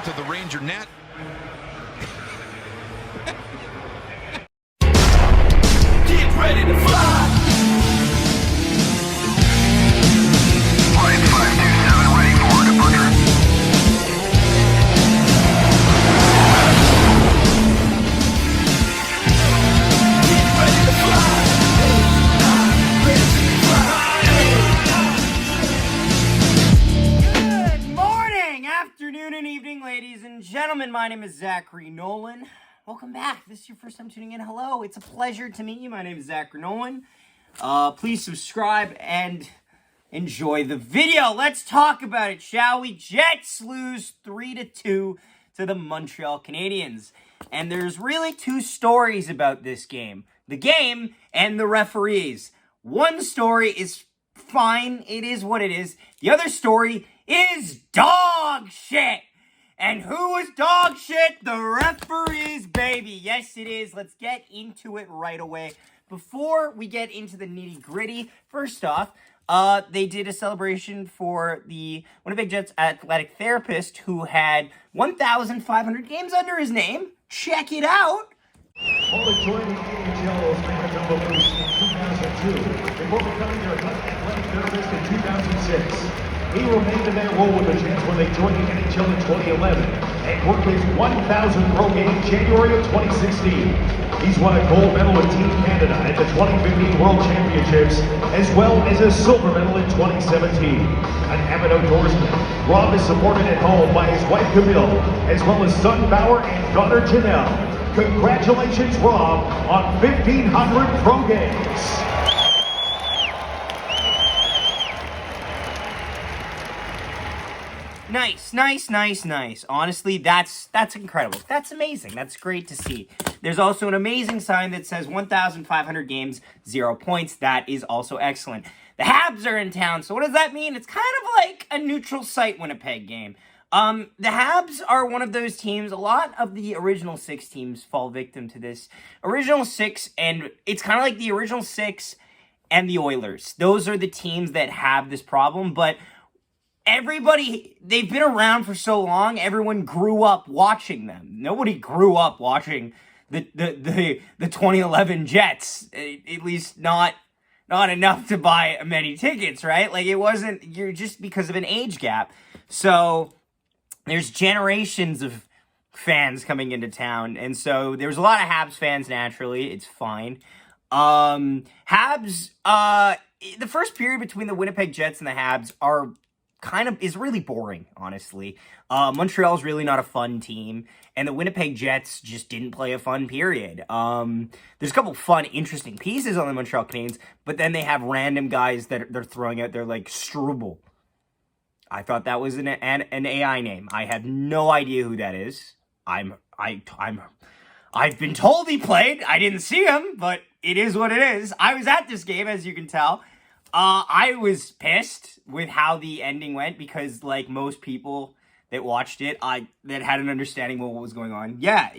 length of the Ranger net. Get ready to fly. 5527, ready for departure. Get ready to fly. Good morning, afternoon, and evening, ladies and gentlemen. My name is Zachary Nolan. Welcome back. If this is your first time tuning in, hello. It's a pleasure to meet you. My name is Zachary Nolan. Please subscribe and enjoy the video. Let's talk about it, shall we? Jets lose 3-2 to the Montreal Canadiens. And there's really two stories about this game. The game and the referees. One story is fine. It is what it is. The other story is dog shit. And who was dog shit? The referees, baby. Yes, it is. Let's get into it right away. Before we get into the nitty-gritty, first off, they did a celebration for the Winnipeg Jets athletic therapist who had 1,500 games under his name. Check it out. Only joined the MTL-3 Double Boost in 2002 before becoming their athletic therapist in 2006. He remained in that role with the Jets when they joined the NHL in 2011 and worked his 1,000th pro game January of 2016. He's won a gold medal with Team Canada at the 2015 World Championships, as well as a silver medal in 2017. An avid outdoorsman, Rob is supported at home by his wife Camille, as well as son Bauer and daughter Janelle. Congratulations, Rob, on 1,500 pro games. Nice. Honestly, that's incredible. That's amazing. That's great to see. There's also an amazing sign that says 1,500 games, 0 points. That is also excellent. The Habs are in town, so what does that mean? It's kind of like a neutral site Winnipeg game. The Habs are one of those teams, a lot of the original six teams fall victim to this. Original six, and it's kind of like the original six and the Oilers. Those are the teams that have this problem, but everybody, they've been around for so long, everyone grew up watching them. Nobody grew up watching the 2011 Jets, at least not enough to buy many tickets, right? Like, it wasn't, you're just because of an age gap. So there's generations of fans coming into town, and so there's a lot of Habs fans naturally. It's fine. Habs, the first period between the Winnipeg Jets and the Habs is really boring, honestly. Montreal's really not a fun team, and the Winnipeg Jets just didn't play a fun period. There's a couple fun, interesting pieces on the Montreal Canadiens, but then they have random guys that they're throwing out there like Struble. I thought that was an AI name. I have no idea who that is. I've been told he played. I didn't see him, but it is what it is. I was at this game, as you can tell. I was pissed with how the ending went because, like most people that watched it, that had an understanding of what was going on. Yeah,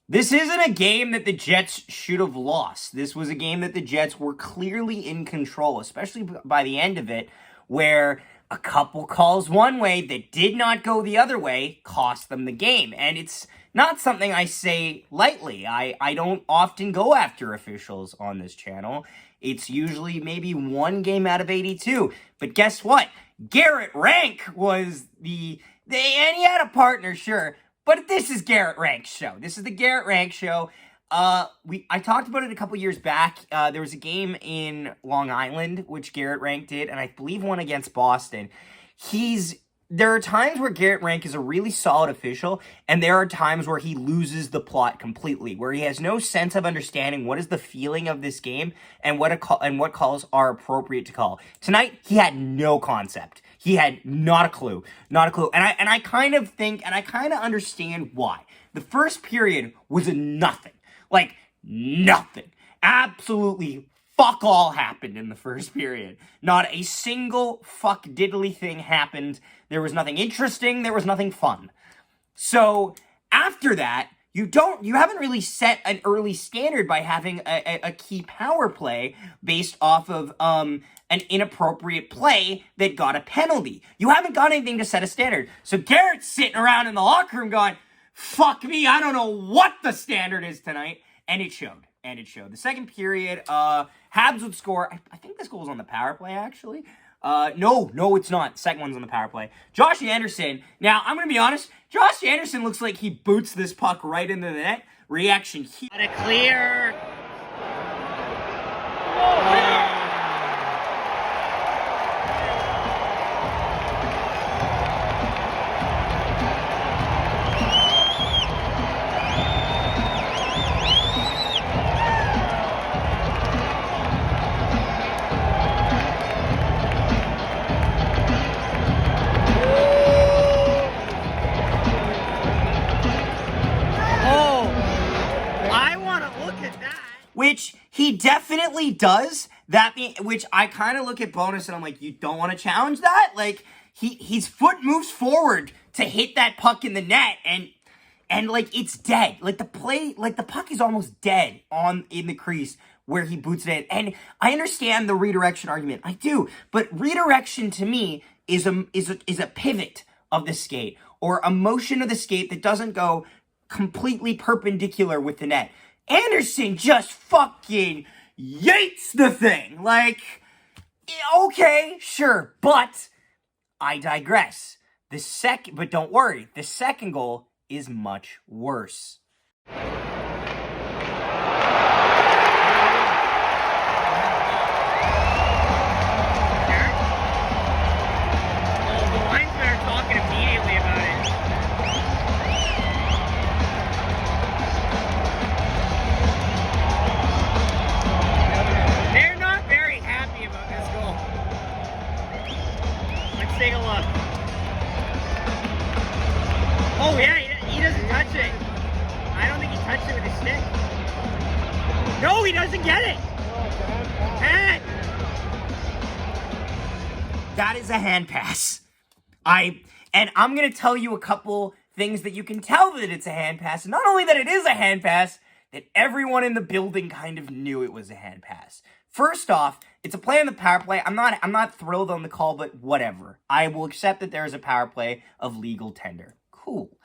this isn't a game that the Jets should have lost. This was a game that the Jets were clearly in control, especially by the end of it, where a couple calls one way that did not go the other way cost them the game. And it's not something I say lightly. I don't often go after officials on this channel. It's usually maybe one game out of 82. But guess what? Garrett Rank was and he had a partner, sure. But this is Garrett Rank's show. This is the Garrett Rank show. I talked about it a couple years back. There was a game in Long Island, which Garrett Rank did, and I believe one against Boston. There are times where Garrett Rank is a really solid official, and there are times where he loses the plot completely, where he has no sense of understanding what is the feeling of this game and what calls are appropriate to call. Tonight, he had no concept. He had not a clue. And I kind of think, and I kind of understand why. The first period was a nothing. Like, nothing. Absolutely fuck all happened in the first period. Not a single fuck diddly thing happened. There was nothing interesting. There was nothing fun. So, after that, you haven't really set an early standard by having a key power play based off of an inappropriate play that got a penalty. You haven't got anything to set a standard. So Garrett's sitting around in the locker room going, fuck me, I don't know what the standard is tonight. And it showed. The second period, Habs would score. I think this goal was on the power play, actually. No, it's not. Second one's on the power play. Josh Anderson. Now, I'm going to be honest. Josh Anderson looks like he boots this puck right into the net. Reaction here. Got it clear. Which he definitely does. Which I kind of look at Bonus and I'm like, you don't want to challenge that? Like, his foot moves forward to hit that puck in the net, and like, it's dead. Like, the puck is almost dead in the crease where he boots it in. And I understand the redirection argument. I do. But redirection to me is a pivot of the skate, or a motion of the skate that doesn't go completely perpendicular with the net. Anderson just fucking yates the thing. Like, okay, sure, but I digress. But don't worry, the second goal is much worse. Take a look. Oh yeah, he doesn't touch it. I don't think he touched it with his stick. No, he doesn't get it. Hand. That is a hand pass. I'm gonna tell you a couple things that you can tell that it's a hand pass. Not only that it is a hand pass, that everyone in the building kind of knew it was a hand pass. First off, it's a play on the power play. I'm not thrilled on the call, but whatever. I will accept that there is a power play of legal tender. Cool.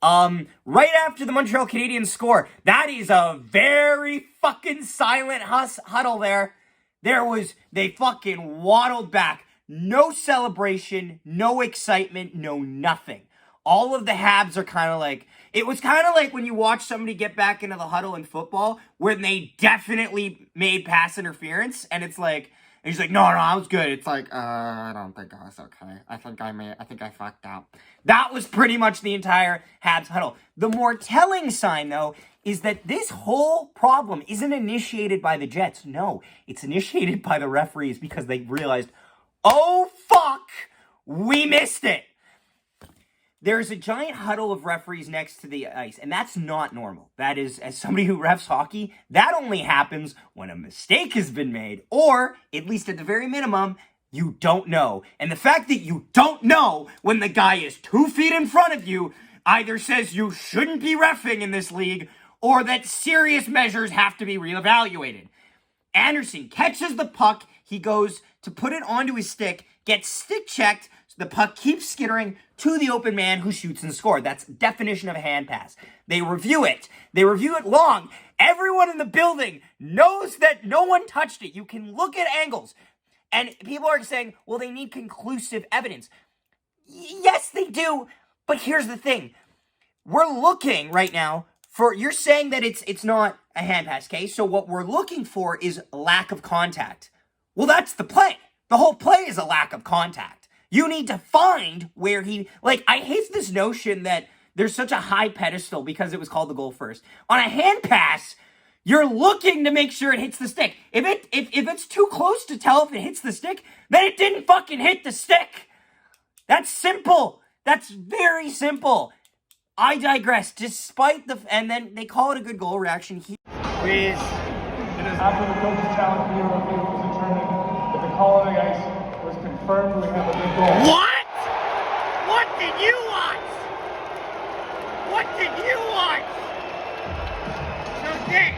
Right after the Montreal Canadiens score, that is a very fucking silent huddle there. They fucking waddled back. No celebration, no excitement, no nothing. All of the Habs are kind of like, it was kind of like when you watch somebody get back into the huddle in football where they definitely made pass interference, and it's like, and he's like, no, I was good. It's like, I don't think I was okay. I think I fucked up. That was pretty much the entire Habs huddle. The more telling sign, though, is that this whole problem isn't initiated by the Jets. No, it's initiated by the referees because they realized, oh, fuck, we missed it. There's a giant huddle of referees next to the ice, and that's not normal. That is, as somebody who refs hockey, that only happens when a mistake has been made, or, at least at the very minimum, you don't know. And the fact that you don't know when the guy is 2 feet in front of you either says you shouldn't be reffing in this league, or that serious measures have to be reevaluated. Anderson catches the puck, he goes to put it onto his stick, gets stick checked, the puck keeps skittering to the open man who shoots and scores. That's definition of a hand pass. They review it. They review it long. Everyone in the building knows that no one touched it. You can look at angles. And people are saying, well, they need conclusive evidence. Yes, they do. But here's the thing. We're looking right now for, you're saying that it's not a hand pass case. So what we're looking for is lack of contact. Well, that's the play. The whole play is a lack of contact. You need to find where he, like, I hate this notion that there's such a high pedestal because it was called the goal first. On a hand pass, you're looking to make sure it hits the stick. If it's too close to tell if it hits the stick, then it didn't fucking hit the stick. That's simple. That's very simple. I digress. Despite and then they call it a good goal reaction. Please. After the coach's challenge video review was determined that the call on the ice was confirmed, we have a good goal. What? What did you watch? What did you watch? this?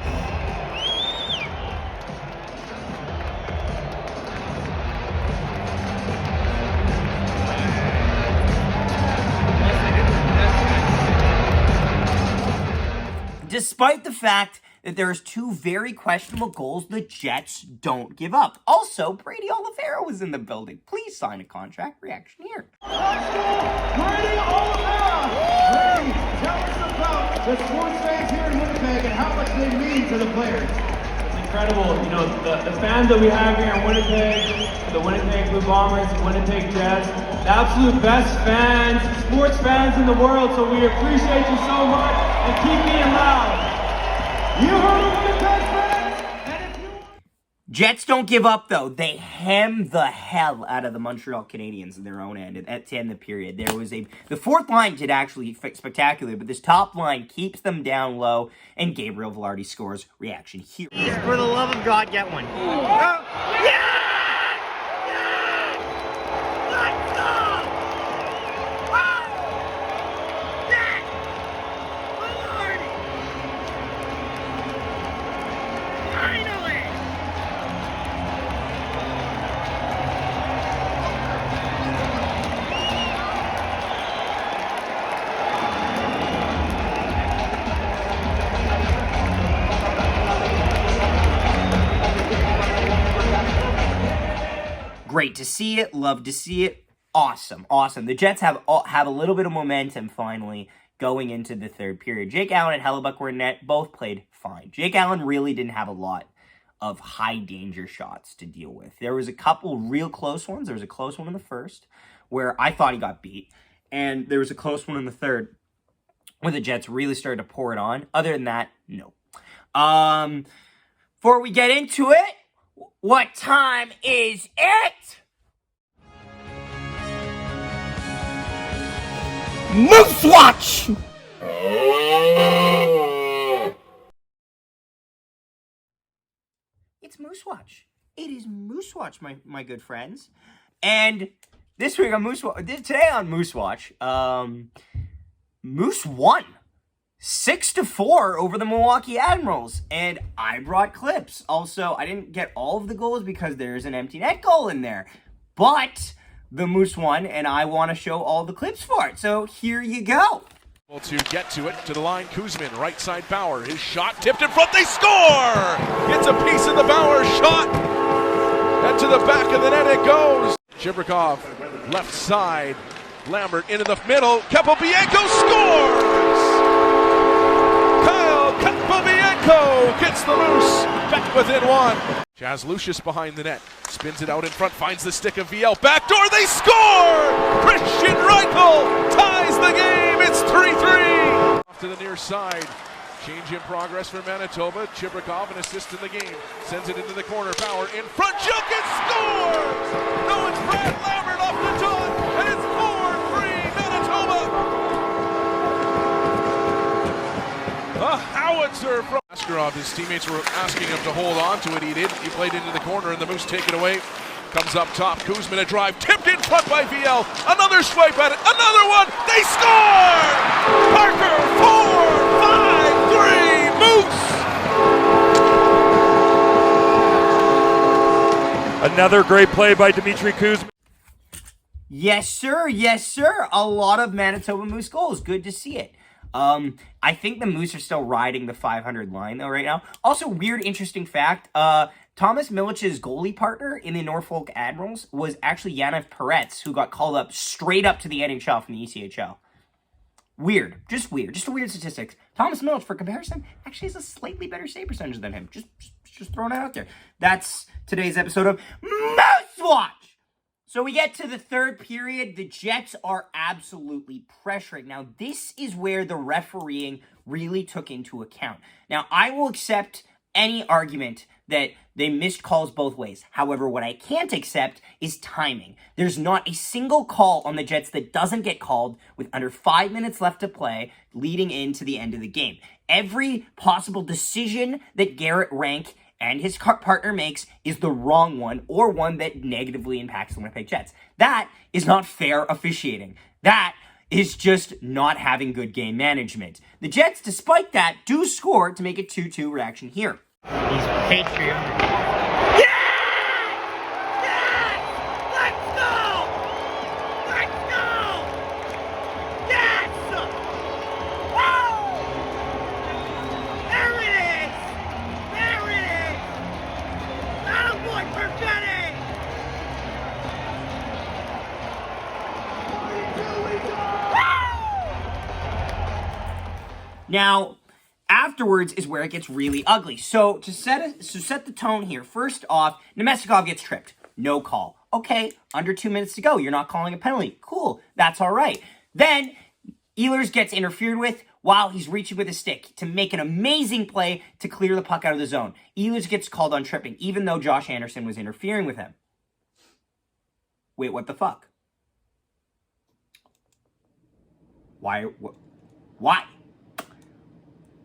Despite the fact that there's two very questionable goals, the Jets don't give up. Also, Brady Oliveira was in the building. Please sign a contract. Reaction here. Brady Oliveira! Brady, tell us about the sports fans here in Winnipeg and how much they mean to the players. It's incredible. You know, the fans that we have here in Winnipeg, the Winnipeg Blue Bombers, the Winnipeg Jets, the absolute best fans, sports fans in the world, so we appreciate you so much and keep being loud. You heard of Winnipeg fans? And if you... Jets don't give up, though. They hem the hell out of the Montreal Canadiens in their own end at the end of the period. There was the fourth line did actually spectacular, but this top line keeps them down low, and Gabriel Velarde scores. Reaction here. For the love of God, get one. Oh, yeah! Let's go! Oh! Yes! Velarde! Finally! Great to see it. Love to see it. Awesome. Awesome. The Jets have a little bit of momentum finally going into the third period. Jake Allen and Hellebuck were in net. Both played fine. Jake Allen really didn't have a lot of high danger shots to deal with. There was a couple real close ones. There was a close one in the first where I thought he got beat. And there was a close one in the third where the Jets really started to pour it on. Other than that, no. Before we get into it, what time is it? Moose Watch! It's Moose Watch. It is Moose Watch, my good friends. And this week on Moose Watch, today on Moose Watch, Moose won 6-4 over the Milwaukee Admirals, and I brought clips. Also, I didn't get all of the goals because there's an empty net goal in there, but the Moose won, and I want to show all the clips for it. So here you go. To get to it, to the line, Kuzmin, right side Bauer, his shot tipped in front, they score! It's a piece of the Bauer shot, and to the back of the net it goes. Chibrikov, left side, Lambert into the middle, Capobianco scores! Kyle Capobianco gets the Moose back within one. Chaz Lucius behind the net, spins it out in front, finds the stick of VL, backdoor, they score! Christian Reichel ties the game, it's 3-3! Off to the near side, change in progress for Manitoba, Chibrikov, an assist in the game, sends it into the corner, Bauer in front, Jukin scores! No, it's Brad Lambert off the top, and it's 4-3 Manitoba! A howitzer from Askarov. His teammates were asking him to hold on to it. He did. He played into the corner, and the Moose take it away. Comes up top. Kuzmin a drive. Tipped in front by VL. Another swipe at it. Another one. They score! Parker, 4-5-3 Moose! Another great play by Dmitry Kuzmin. Yes, sir. Yes, sir. A lot of Manitoba Moose goals. Good to see it. I think the Moose are still riding the 500 line, though, right now. Also, weird, interesting fact, Thomas Milich's goalie partner in the Norfolk Admirals was actually Yaniv Peretz, who got called up straight up to the NHL from the ECHL. Weird. Just weird. Just a weird statistics. Thomas Milich, for comparison, actually has a slightly better save percentage than him. Just throwing it out there. That's today's episode of Moose Watch! So we get to the third period. The Jets are absolutely pressuring. Now, this is where the refereeing really took into account. Now, I will accept any argument that they missed calls both ways. However, what I can't accept is timing. There's not a single call on the Jets that doesn't get called with under 5 minutes left to play leading into the end of the game. Every possible decision that Garrett Rank and his partner makes is the wrong one or one that negatively impacts the Winnipeg Jets. That is not fair officiating. That is just not having good game management. The Jets, despite that, do score to make it 2-2 reaction here. He's patriotic. Now, afterwards is where it gets really ugly. So to set the tone here, first off, Nemestikov gets tripped. No call. Okay, under 2 minutes to go. You're not calling a penalty. Cool, that's all right. Then Ehlers gets interfered with while he's reaching with his stick to make an amazing play to clear the puck out of the zone. Ehlers gets called on tripping, even though Josh Anderson was interfering with him. Wait, what the fuck? Why?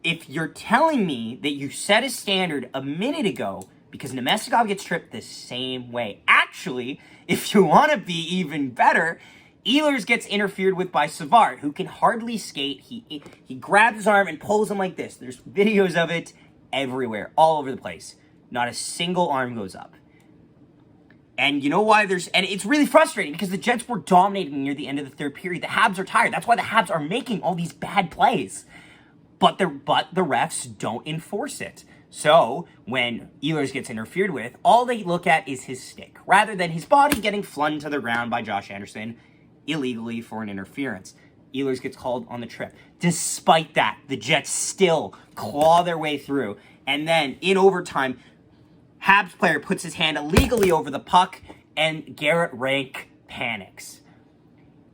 If you're telling me that you set a standard a minute ago because Nemestikov gets tripped the same way. Actually, if you want to be even better, Ehlers gets interfered with by Savard, who can hardly skate. He grabs his arm and pulls him like this. There's videos of it everywhere, all over the place. Not a single arm goes up. And you know why and it's really frustrating because the Jets were dominating near the end of the third period. The Habs are tired. That's why the Habs are making all these bad plays. But the refs don't enforce it. So when Ehlers gets interfered with, all they look at is his stick, rather than his body getting flung to the ground by Josh Anderson illegally for an interference. Ehlers gets called on the trip. Despite that, the Jets still claw their way through. And then in overtime, Habs player puts his hand illegally over the puck, and Garrett Rank panics.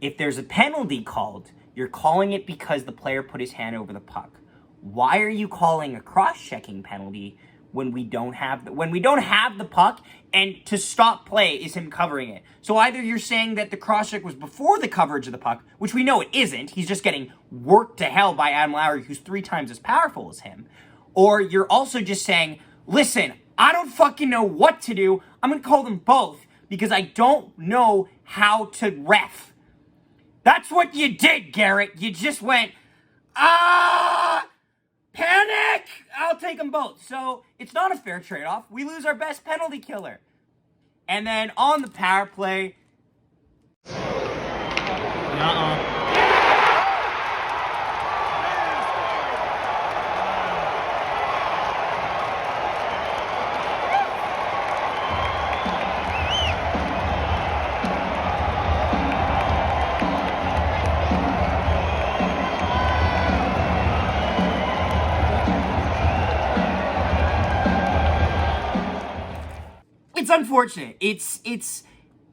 If there's a penalty called, you're calling it because the player put his hand over the puck. Why are you calling a cross-checking penalty when we don't have the puck, and to stop play is him covering it? So either you're saying that the cross-check was before the coverage of the puck, which we know it isn't. He's just getting worked to hell by Adam Lowry, who's 3 times as powerful as him. Or you're also just saying, listen, I don't fucking know what to do. I'm going to call them both because I don't know how to ref. That's what you did, Garrett. You just went, panic! I'll take them both. So it's not a fair trade-off. We lose our best penalty killer. And then on the power play... It's unfortunate. It's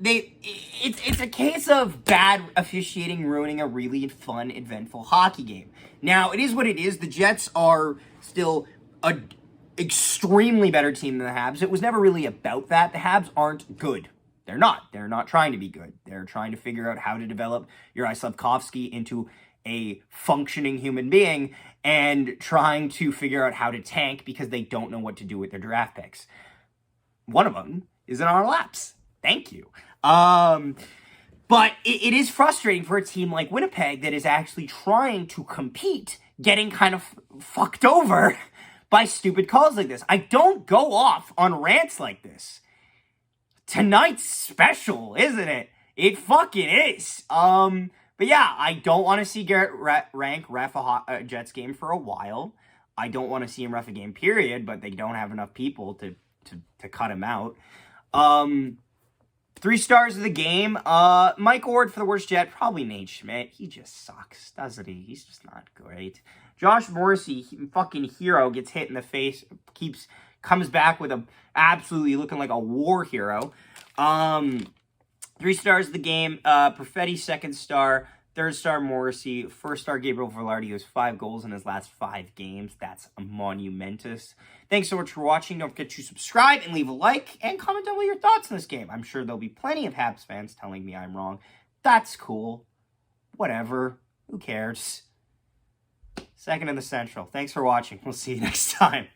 a case of bad officiating ruining a really fun, eventful hockey game. Now, it is what it is. The Jets are still an extremely better team than the Habs. It was never really about that. The Habs aren't good. They're not. They're not trying to be good. They're trying to figure out how to develop Juraj Slafkovsky into a functioning human being and trying to figure out how to tank because they don't know what to do with their draft picks. One of them is in our laps. Thank you. But it is frustrating for a team like Winnipeg that is actually trying to compete, getting kind of fucked over by stupid calls like this. I don't go off on rants like this. Tonight's special, isn't it? It fucking is. But yeah, I don't want to see Garrett Rank ref a Jets game for a while. I don't want to see him ref a game, period, but they don't have enough people to cut him out. 3 stars of the game. Mike Ward for the worst Jet. Probably Nate Schmidt. He just sucks, doesn't he? He's just not great. Josh Morrissey, fucking hero, gets hit in the face. Comes back with absolutely looking like a war hero. 3 stars of the game. Perfetti, 2nd star. 3rd star Morrissey. 1st star Gabriel Velarde, who has 5 goals in his last 5 games. That's monumentous. Thanks so much for watching. Don't forget to subscribe and leave a like and comment down with your thoughts on this game. I'm sure there'll be plenty of Habs fans telling me I'm wrong. That's cool. Whatever. Who cares? 2nd in the Central. Thanks for watching. We'll see you next time.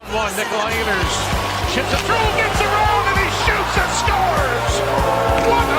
Nikolai Ehlers chips it through, gets around, and he shoots and scores! What a